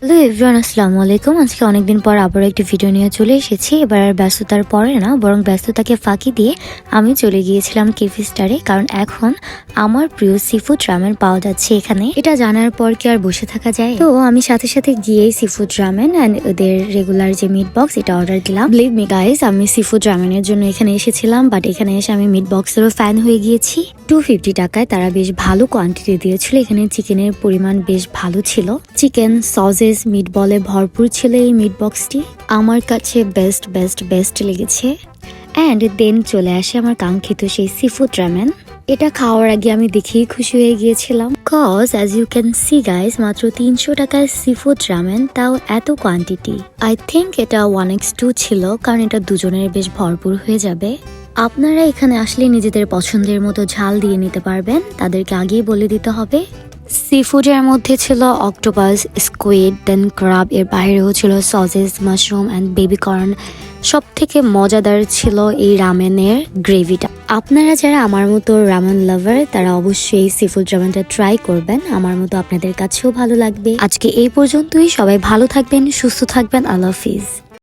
Hello everyone, আসসালামু আলাইকুম। আজকে অনেকদিন পর আবার একটি ভিডিও নিয়ে চলে এসেছি। এবার আর ব্যস্ততার পরে না, বরং ব্যস্ততাকে ফাঁকি দিয়ে আমি চলে গিয়েছিলাম কেফি স্টারে, কারণ এখন আমার প্রিয় সিফুড রামেন পাওয়া যাচ্ছে এখানে। এটা জানার পর কি আর বসে থাকা যায়? তো আমি সাথে সাথে গিয়েই সিফুড রামেন অ্যান্ড ওদের রেগুলার যে মিট বক্স এটা অর্ডার দিলাম। বিলিভ মি গাইস, আমি সিফুড রামেনের জন্য এখানে এসেছিলাম, বাট এখানে এসে আমি মিট বক্সেরও ফ্যান হয়ে গিয়েছি। 250 টাকায় তারা বেশ ভালো কোয়ান্টিটি দিয়েছিল। এখানে চিকেনের পরিমাণ বেশ ভালো ছিল। চিকেন সসেস মিট বলে ভরপুর ছিল এই মিট বক্সটি। আমার কাছে বেস্ট লেগেছে। অ্যান্ড দেন চলে আসে আমার কাঙ্ক্ষিত সেই সিফুড রামেন। এটা খাওয়ার আগে আমি দেখেই খুশি হয়ে গিয়েছিলাম, cause as you can see guys, মাত্র 300 টাকায় সিফুড রামেন, তাও এত কোয়ান্টিটি। আই থিঙ্ক এটা 1x2 ছিল, কারণ এটা দুজনের বেশ ভরপুর হয়ে যাবে। আপনারা এখানে আসলে নিজেদের পছন্দের মতো ঝাল দিয়ে নিতে পারবেন, তাদেরকে আগেই বলে দিতে হবে। সি ফুডের মধ্যে ছিল অক্টোপাস, স্কুইড, দেন ক্রাব, এর বাইরেও ছিল sausages, mushroom and baby corn. সব থেকে মজাদার ছিল এই রামেনের গ্রেভিটা। আপনারা যারা আমার মতো রামেন লাভার, তারা অবশ্যই সি ফুড রামেনটা ট্রাই করবেন। আমার মতো আপনাদের কাছেও ভালো লাগবে। আজকে এই পর্যন্তই। সবাই ভালো থাকবেন, সুস্থ থাকবেন। আল্লাহ হাফিজ।